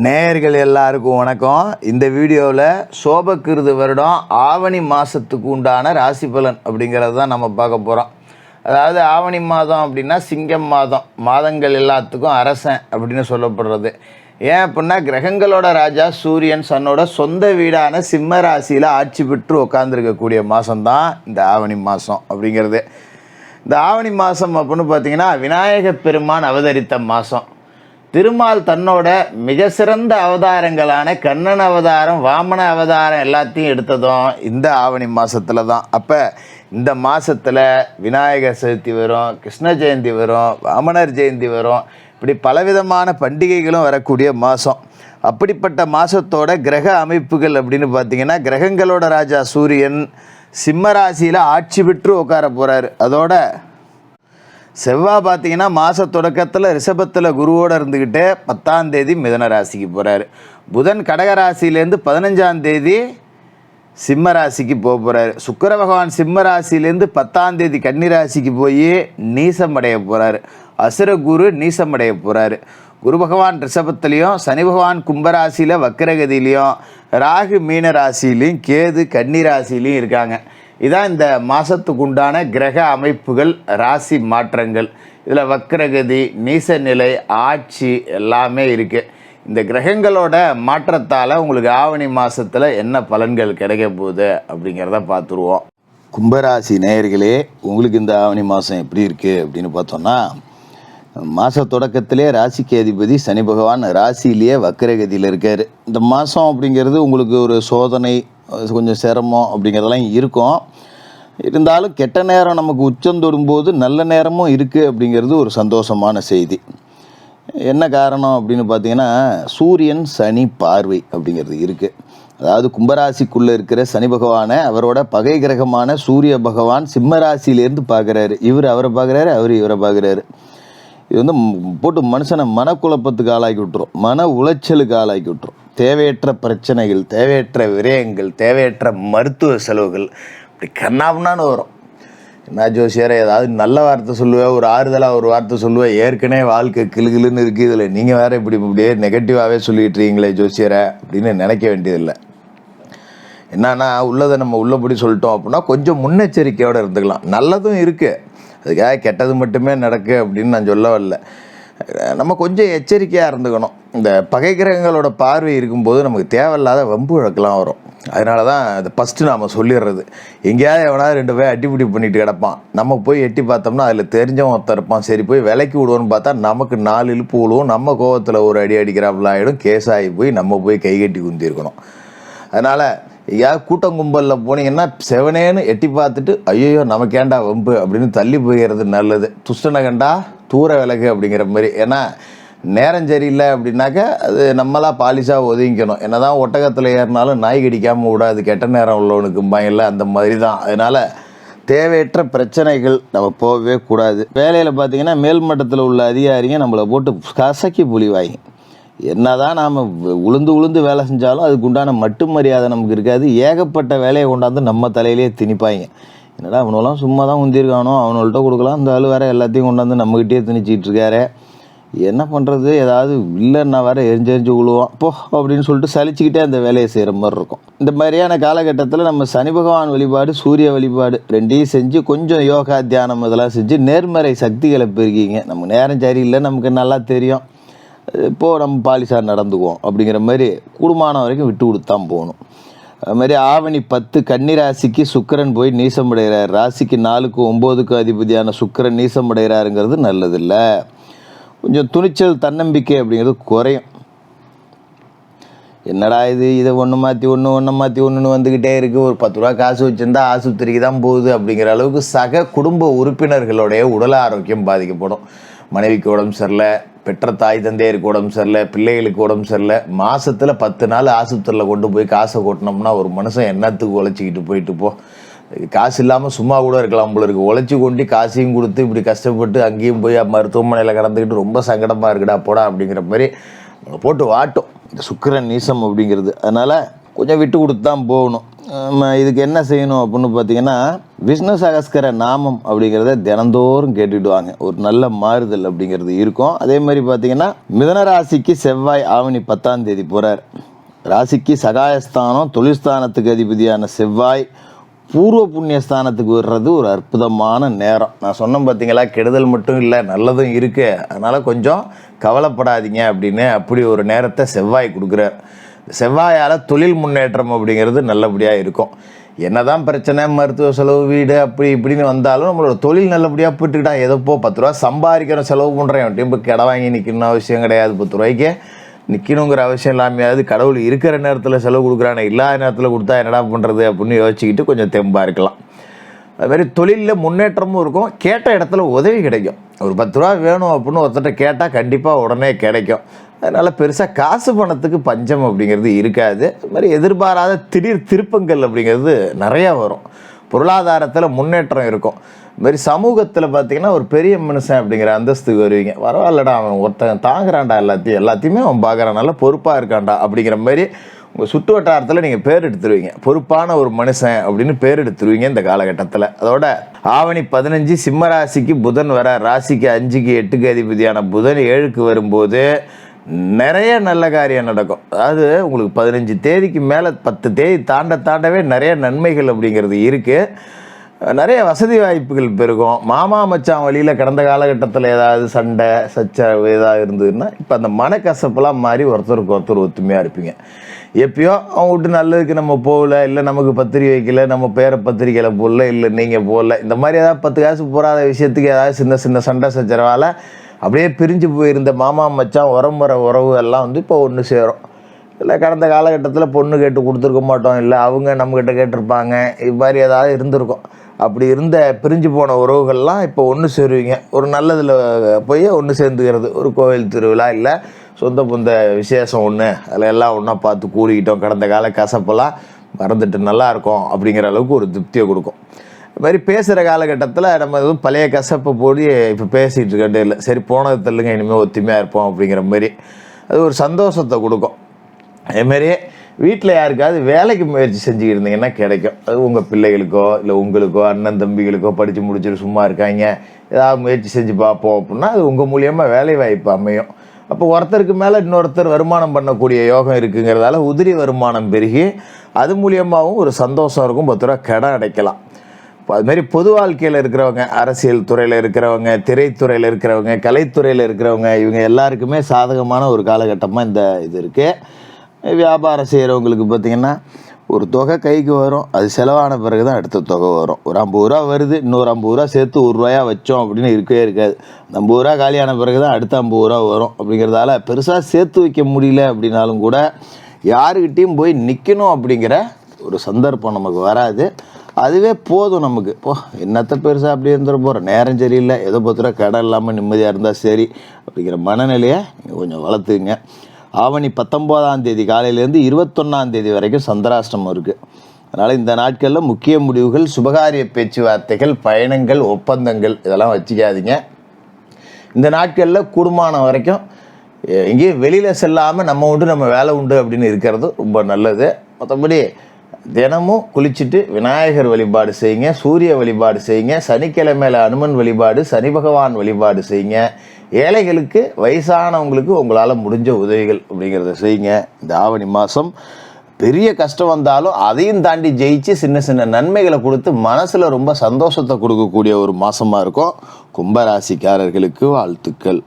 நேயர்கள் எல்லாருக்கும் வணக்கம். இந்த வீடியோவில் சோபக்கிருது வருடம் ஆவணி மாதத்துக்கு உண்டான ராசி பலன் அப்படிங்கிறது தான் நம்ம பார்க்க போகிறோம். அதாவது ஆவணி மாதம் அப்படின்னா சிங்கம் மாதம், மாதங்கள் எல்லாத்துக்கும் அரசன் அப்படின்னு சொல்லப்படுறது. ஏன் அப்படின்னா கிரகங்களோட ராஜா சூரியன் சன்னோட சொந்த வீடான சிம்ம ராசியில் ஆட்சி பெற்று உட்காந்துருக்கக்கூடிய மாதம்தான் இந்த ஆவணி மாதம் அப்படிங்கிறது. இந்த ஆவணி மாதம் அப்படின்னு பார்த்திங்கன்னா விநாயக பெருமான் அவதரித்த மாதம். திருமால் தன்னோட மிக சிறந்த அவதாரங்களான கண்ணன் அவதாரம், வாமன அவதாரம் எல்லாத்தையும் எடுத்ததும் இந்த ஆவணி மாதத்தில் தான். அப்போ இந்த மாதத்தில் விநாயகர் சதுர்த்தி வரும், கிருஷ்ண ஜெயந்தி வரும், வாமனர் ஜெயந்தி வரும், இப்படி பலவிதமான பண்டிகைகளும் வரக்கூடிய மாதம். அப்படிப்பட்ட மாதத்தோட கிரக அமைப்புகள் அப்படின்னு பார்த்திங்கன்னா கிரகங்களோட ராஜா சூரியன் சிம்ம ராசியில் ஆட்சி பெற்று உட்கார போகிறாரு. அதோட செவ்வாய் பார்த்திங்கன்னா மாத தொடக்கத்தில் ரிஷபத்தில் குருவோடு இருந்துக்கிட்டு 10ஆம் தேதி மிதன ராசிக்கு போகிறாரு. புதன் கடக ராசியிலேருந்து 15ஆம் தேதி சிம்ம ராசிக்கு போக போகிறாரு. சுக்கிர பகவான் சிம்ம ராசியிலேருந்து 10ஆம் தேதி கன்னி ராசிக்கு போய் நீசமடைய போகிறாரு. அசுர குரு நீசமடைய போகிறாரு. குரு பகவான் ரிஷபத்துலேயும், சனி பகவான் கும்பராசியில் வக்கரகதியிலையும், ராகு மீன ராசிலையும், கேது கன்னி ராசிலையும் இருக்காங்க. இதான் இந்த மாதத்துக்கு உண்டான கிரக அமைப்புகள், ராசி மாற்றங்கள். இதில் வக்கரகதி, நீசநிலை, ஆட்சி எல்லாமே இருக்குது. இந்த கிரகங்களோட மாற்றத்தால் உங்களுக்கு ஆவணி மாதத்தில் என்ன பலன்கள் கிடைக்க போகுது அப்படிங்கிறத பார்த்துருவோம். கும்பராசி நேயர்களே, உங்களுக்கு இந்த ஆவணி மாதம் எப்படி இருக்குது அப்படின்னு பார்த்தோன்னா, மாத தொடக்கத்திலே ராசிக்கு அதிபதி சனி பகவான் ராசியிலேயே வக்கரகதியில் இருக்கார். இந்த மாதம் அப்படிங்கிறது உங்களுக்கு ஒரு சோதனை, கொஞ்சம் சிரமம் அப்படிங்கிறதெல்லாம் இருக்கும். இருந்தாலும் கெட்ட நேரம் நமக்கு உச்சம் தொடும்போது நல்ல நேரமும் இருக்குது அப்படிங்கிறது ஒரு சந்தோஷமான செய்தி. என்ன காரணம் அப்படின்னு பார்த்தீங்கன்னா சூரியன் சனி பார்வை அப்படிங்கிறது இருக்குது. அதாவது கும்பராசிக்குள்ளே இருக்கிற சனி பகவானை அவரோட பகை கிரகமான சூரிய பகவான் சிம்ம ராசியிலேருந்து பார்க்குறாரு. இவர் அவரை பார்க்குறாரு, அவர் இவரை பார்க்குறாரு. இது வந்து போட்டு மனுஷனை மனக்குழப்பத்துக்கு ஆளாக்கி விட்டுரும், மன உளைச்சலுக்கு ஆளாக்கி விட்டுரும். தேவையற்ற பிரச்சனைகள், தேவையற்ற விரயங்கள், தேவையற்ற மருத்துவ செலவுகள் இப்படி கண்ணாபுண்ணான்னு வரும். என்ன ஜோசியரை ஏதாவது நல்ல வார்த்தை சொல்லுவேன், ஒரு ஆறுதலாக ஒரு வார்த்தை சொல்லுவேன், ஏற்கனவே வாழ்க்கை கிளுகிளுன்னு இருக்குது, இதில் நீங்கள் வேறு இப்படியே நெகட்டிவாகவே சொல்லிட்டுருக்கீங்களே ஜோசியரை அப்படின்னு நினைக்க வேண்டியதில்லை. என்னன்னா உள்ளதை நம்ம உள்ளபடி சொல்லிட்டோம் அப்படின்னா கொஞ்சம் முன்னெச்சரிக்கையோடு இருந்துக்கலாம். நல்லதும் இருக்குது, அதுக்காக கெட்டது மட்டுமே நடக்கு அப்படின்னு நான் சொல்ல வரல. நம்ம கொஞ்சம் எச்சரிக்கையாக இருந்துக்கணும். இந்த பகை கிரகங்களோட பார்வை இருக்கும்போது நமக்கு தேவையில்லாத வம்பு வழக்கெலாம் வரும். அதனால தான் அதை ஃபஸ்ட்டு நாம் சொல்லிடுறது. எங்கேயாவது எவனாவது 2 பேர் அட்டிப்பிடி பண்ணிட்டு கிடப்பான், நம்ம போய் எட்டி பார்த்தோம்னா அதில் தெரிஞ்சவன் ஒருத்தர் இருப்பான். சரி போய் விலைக்கு விடுவோன்னு பார்த்தா நமக்கு 4 இழுப்பு விழுவும், நம்ம கோவத்தில் ஒரு அடி அடிக்கிறாப்புல ஆகிடும், கேஸ் ஆகி போய் நம்ம போய் கை கட்டி குந்திருக்கணும். அதனால் எங்கேயாவது கூட்டம் கும்பலில் போனீங்கன்னா செவனேன்னு எட்டி பார்த்துட்டு ஐயோ நமக்கேண்டா வம்பு அப்படின்னு தள்ளி போயிடுறது நல்லது. துஷ்டனை கண்டா தூர விலகு அப்படிங்கிற மாதிரி. ஏன்னா நேரம் சரியில்லை அப்படின்னாக்கா அது நம்மளாக பாலிஷாக ஒதுங்கிக்கணும். என்ன தான் ஒட்டகத்தில் ஏறினாலும் நாய் கடிக்காமல் விடாது கெட்ட நேரம் உள்ளவனுக்கு பயனில்லை, அந்த மாதிரி தான். அதனால் தேவையற்ற பிரச்சனைகள் நம்ம போகவே கூடாது. வேலையில் பார்த்திங்கன்னா மேல்மட்டத்தில் உள்ள அதிகாரிங்க நம்மளை போட்டு கசக்கி புலிவாங்க. என்ன தான் நாம் உளுந்து வேலை செஞ்சாலும் அதுக்கு உண்டான மட்டு மரியாதை நமக்கு இருக்காது. ஏகப்பட்ட வேலையை கொண்டாந்து நம்ம தலையிலே திணிப்பாங்க. என்னடா அவனெல்லாம் சும்மா தான் உந்திருக்கானோ, அவனோள்கிட்ட கொடுக்கலாம், இந்த ஆள் வேறு எல்லாத்தையும் கொண்டாந்து நம்மக்கிட்டே திணிச்சிட்டு இருக்காரு, என்ன பண்ணுறது, ஏதாவது இல்லைன்னா வேறு எரிஞ்சு விழுவோம் போ அப்படின்னு சொல்லிட்டு சலிச்சுக்கிட்டே அந்த வேலையை செய்கிற மாதிரி இருக்கும். இந்த மாதிரியான காலகட்டத்தில் நம்ம சனி பகவான் வழிபாடு, சூரிய வழிபாடு ரெண்டையும் செஞ்சு கொஞ்சம் யோகா தியானம் இதெல்லாம் செஞ்சு நேர்மறை சக்திகளை பெருக்கிங்க. நம்ம நேரம் சரியில்லை, நமக்கு நல்லா தெரியும், இப்போது நம்ம பாலிசார் நடந்துக்குவோம் அப்படிங்கிற மாதிரி கூடுமான வரைக்கும் விட்டு கொடுத்தான் போகணும். அது மாதிரி ஆவணி 10 கன்னி ராசிக்கு சுக்கிரன் போய் நீசமடைகிறார். ராசிக்கு 4க்கும் 9க்கும் அதிபதியான சுக்கிரன் நீசமடைகிறாருங்கிறது நல்லதில்லை. கொஞ்சம் துணிச்சல், தன்னம்பிக்கை அப்படிங்கிறது குறையும். என்னடா இது, இதை ஒன்று மாற்றி ஒன்றுன்னு வந்துக்கிட்டே இருக்குது, ஒரு 10 ரூபா காசு வச்சுருந்தா ஆஸ்பத்திரிக்கு தான் போகுது அப்படிங்கிற அளவுக்கு சக குடும்ப உறுப்பினர்களுடைய உடல் ஆரோக்கியம் பாதிக்கப்படும். மனைவிக்கு உடம்பு சரியில்லை, பெற்ற தாய் தந்தையருக்கு உடம்பு சரியில்லை, பிள்ளைகளுக்கு உடம்பு சரியில்லை, மாதத்தில் 10 நாள் ஆஸ்பத்திரியில் கொண்டு போய் காசை கொட்டினோம்னா ஒரு மனுஷன் என்னத்துக்கு உழைச்சிக்கிட்டு போயிட்டு போ, காசு இல்லாமல் சும்மா கூட இருக்கலாம் போல இருக்குது. உழைச்சி கொண்டு காசையும் கொடுத்து இப்படி கஷ்டப்பட்டு அங்கேயும் போய் மருத்துவமனையில் கடந்துக்கிட்டு ரொம்ப சங்கடமாக இருக்குடா போடா அப்படிங்கிற மாதிரி போட்டு வாட்டும் இந்த சுக்கிரன் நீசம் அப்படிங்கிறது. அதனால் கொஞ்சம் விட்டு கொடுத்து தான் போகணும். இதுக்கு என்ன செய்யணும் அப்படின்னு பார்த்தீங்கன்னா, விஷ்ணு சகஸ்கர நாமம் அப்படிங்கிறத தினந்தோறும் கேட்டுடுவாங்க. ஒரு நல்ல மாறுதல் அப்படிங்கிறது இருக்கும். அதே மாதிரி பார்த்தீங்கன்னா, மிதன ராசிக்கு செவ்வாய் ஆவணி 10ஆம் தேதி போகிறார். ராசிக்கு சகாயஸ்தானம், தொழில்ஸ்தானத்துக்கு அதிபதியான செவ்வாய் பூர்வ புண்ணியஸ்தானத்துக்கு வர்றது ஒரு அற்புதமான நேரம். நான் சொன்னேன் பார்த்தீங்களா, கெடுதல் மட்டும் இல்லை நல்லதும் இருக்குது, அதனால் கொஞ்சம் கவலைப்படாதீங்க அப்படின்னு அப்படி ஒரு நேரத்தை செவ்வாய் கொடுக்குறார். செவ்வாயால் தொழில் முன்னேற்றம் அப்படிங்கிறது நல்லபடியாக இருக்கும். என்னதான் பிரச்சனை, மருத்துவ செலவு, வீடு அப்படி இப்படின்னு வந்தாலும் நம்மளோட தொழில் நல்லபடியாக போட்டுக்கிட்டா எதப்போ 10 ரூபா சம்பாதிக்கிறோம், செலவு பண்ணுறேன், இப்போ கடை வாங்கி நிற்கணும்னு அவசியம் கிடையாது. 10 ரூபாய்க்கு நிற்கணுங்கிற அவசியம் இல்லாமையாவது கடவுள் இருக்கிற நேரத்தில் செலவு கொடுக்குறானே, இல்லாத நேரத்தில் கொடுத்தா என்னடா பண்ணுறது அப்படின்னு யோசிச்சுக்கிட்டு கொஞ்சம் தெம்பாக இருக்கலாம். அதுமாதிரி தொழிலில் முன்னேற்றமும் இருக்கும், கேட்ட இடத்துல உதவி கிடைக்கும். ஒரு 10 ரூபா வேணும் அப்படின்னு ஒருத்தட்ட கேட்டால் கண்டிப்பாக உடனே கிடைக்கும். அதனால் பெருசாக காசு பணத்துக்கு பஞ்சம் அப்படிங்கிறது இருக்காது. அது மாதிரி எதிர்பாராத திடீர் திருப்பங்கள் அப்படிங்கிறது நிறையா வரும். பொருளாதாரத்தில் முன்னேற்றம் இருக்கும். இதுமாரி சமூகத்தில் பார்த்திங்கன்னா ஒரு பெரிய மனுஷன் அப்படிங்கிற அந்தஸ்துக்கு வருவீங்க. பரவாயில்லடா, அவன் ஒருத்தன் தாங்குறான்டா, எல்லாத்தையுமே அவன் பார்க்குறானால பொறுப்பாக இருக்கான்டா அப்படிங்கிற மாதிரி உங்கள் சுற்று வட்டாரத்தில் நீங்கள் பேர் எடுத்துருவீங்க. பொறுப்பான ஒரு மனுஷன் அப்படின்னு பேர் எடுத்துருவீங்க இந்த காலகட்டத்தில். அதோட ஆவணி 15 சிம்ம ராசிக்கு புதன் வர, ராசிக்கு 5க்கு 8க்கு அதிபதியான புதன் 7க்கு வரும்போது நிறைய நல்ல காரியம் நடக்கும். அதாவது உங்களுக்கு 15 தேதிக்கு மேலே 10 தேதி தாண்டவே நிறைய நன்மைகள் அப்படிங்கிறது இருக்குது. நிறைய வசதி வாய்ப்புகள் பெருகும். மாமா மச்சான் வழியில் கடந்த காலகட்டத்தில் ஏதாவது சண்டை சச்சரவு ஏதாவது இருந்ததுன்னா இப்போ அந்த மனக்கசப்பெல்லாம் மாறி ஒருத்தருக்கு ஒருத்தர் ஒத்துமையாக இருப்பீங்க. எப்பயோ அவங்க விட்டு நல்லதுக்கு நம்ம போகல, இல்லை நமக்கு பத்திரிக்கை வைக்கல, நம்ம பேரை பத்திரிக்கையில் போடல, இல்லை நீங்கள் போடல, இந்த மாதிரி ஏதாவது 10 காசு போகாத விஷயத்துக்கு ஏதாவது சின்ன சின்ன சண்டை சச்சரவால் அப்படியே பிரிஞ்சு போயிருந்த மாமா மச்சான் உறமுறை உறவு எல்லாம் வந்து இப்போ ஒன்று சேரும். இல்லை கடந்த காலகட்டத்தில் பொண்ணு கேட்டு கொடுத்துருக்க மாட்டோம், இல்லை அவங்க நம்மக்கிட்ட கேட்டிருப்பாங்க, இது மாதிரி ஏதாவது இருந்திருக்கும். அப்படி இருந்த பிரிஞ்சு போன உறவுகள்லாம் இப்போ ஒன்று சேருவீங்க. ஒரு நல்லதில் போய் ஒன்று சேர்ந்துக்கிறது, ஒரு கோவில் திருவிழா இல்லை சொந்த பொந்த விசேஷம் ஒன்று, அதில் எல்லாம் ஒன்றா பார்த்து கூடிக்கிட்டோம், கடந்த கால கசப்பெல்லாம் மறந்துட்டு நல்லாயிருக்கும் அப்படிங்கிற அளவுக்கு ஒரு திருப்தியை கொடுக்கும். இது மாதிரி பேசுகிற காலகட்டத்தில் நம்ம எதுவும் பழைய கசப்பை போடி இப்போ பேசிகிட்டு இருக்கட்டே இல்லை, சரி போனது தள்ளுங்க, இனிமேல் ஒத்துமையாக இருப்போம் அப்படிங்கிற மாதிரி அது ஒரு சந்தோஷத்தை கொடுக்கும். அதேமாரி வீட்டில் யாருக்காவது வேலைக்கு முயற்சி செஞ்சுக்கிட்டு இருந்தீங்கன்னா கிடைக்கும். அது உங்கள் பிள்ளைகளுக்கோ இல்லை உங்களுக்கோ அண்ணன் தம்பிகளுக்கோ படித்து முடிச்சுட்டு சும்மா இருக்காங்க, ஏதாவது முயற்சி செஞ்சு பார்ப்போம் அப்படின்னா அது உங்கள் மூலியமாக வேலை வாய்ப்பு அமையும். அப்போ ஒருத்தருக்கு மேலே இன்னொருத்தர் வருமானம் பண்ணக்கூடிய யோகம் இருக்குங்கிறதால உதிரி வருமானம் பெருகி அது மூலியமாகவும் ஒரு சந்தோஷம் இருக்கும். 10 ரூபா கடன் அடைக்கலாம். இப்போ அதுமாரி பொது வாழ்க்கையில் இருக்கிறவங்க, அரசியல் துறையில் இருக்கிறவங்க, திரைத்துறையில் இருக்கிறவங்க, கலைத்துறையில் இருக்கிறவங்க, இவங்க எல்லாருக்குமே சாதகமான ஒரு காலகட்டமாக இந்த இது இருக்குது. வியாபாரம் செய்கிறவங்களுக்கு பார்த்திங்கன்னா ஒரு தொகை கைக்கு வரும், அது செலவான பிறகு தான் அடுத்த தொகை வரும். ஒரு 50 ரூபா வருது, இன்னொரு 50 ரூபா சேர்த்து 1 ரூபாயா வச்சோம் அப்படின்னு இருக்கவே இருக்காது. 50 ரூபா காலியான பிறகு தான் அடுத்த 50 ரூபா வரும். அப்படிங்கிறதால பெருசாக சேர்த்து வைக்க முடியல அப்படின்னாலும் கூட யாருக்கிட்டையும் போய் நிற்கணும் அப்படிங்கிற ஒரு சந்தர்ப்பம் நமக்கு வராது. அதுவே போதும் நமக்கு. இப்போ என்னத்தை பெருசாக அப்படி இருந்துட போகிறோம், நேரம் சரியில்லை, ஏதோ 10 ரூபா கடன் இல்லாமல் நிம்மதியாக இருந்தால் சரி அப்படிங்கிற மனநிலையை நீங்கள் கொஞ்சம் வளர்த்துங்க. ஆவணி 19ஆம் தேதி காலையிலேருந்து 21ஆம் தேதி வரைக்கும் சந்திராஷ்டமம் இருக்குது. அதனால் இந்த நாட்களில் முக்கிய முடிவுகள், சுபகாரிய பேச்சுவார்த்தைகள், பயணங்கள், ஒப்பந்தங்கள் இதெல்லாம் வச்சுக்காதீங்க. இந்த நாட்களில் கூடுமான வரைக்கும் எங்கேயும் வெளியில் செல்லாமல் நம்ம உண்டு நம்ம வேலை உண்டு அப்படின்னு இருக்கிறது ரொம்ப நல்லது. மற்றபடி தினமும் குளிச்சுட்டு விநாயகர் வழிபாடு செய்யுங்க, சூரிய வழிபாடு செய்யுங்க, சனிக்கிழமையில் அனுமன் வழிபாடு, சனி பகவான் வழிபாடு செய்யுங்க. ஏழைகளுக்கு, வயசானவங்களுக்கு உங்களால் முடிஞ்ச உதவிகள் அப்படிங்கிறத செய்யுங்க. இந்த ஆவணி மாதம் பெரிய கஷ்டம் வந்தாலும் அதையும் தாண்டி ஜெயிச்சு சின்ன சின்ன நன்மைகளை கொடுத்து மனசில் ரொம்ப சந்தோஷத்தை கொடுக்கக்கூடிய ஒரு மாதமாக இருக்கும். கும்பராசிக்காரர்களுக்கு வாழ்த்துக்கள்.